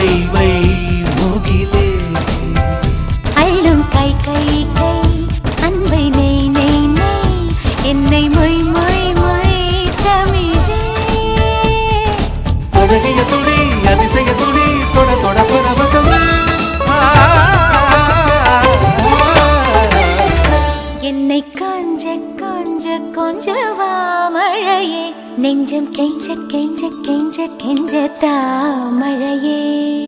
வை வை மூகிலே அள்ளும் கை கை கை அன்பை நெய் நெய் நெய் என்னை மொய் மொய் மொய் தமிழே அழகிய துளி அதிசய துளி தொட தொட பரவசமே என்னை கொஞ்ச கொஞ்ச கொஞ்சவா மழையே நெஞ்சம் கெஞ்ச கெஞ்ச கெஞ்ச கெஞ்ச தாமழையே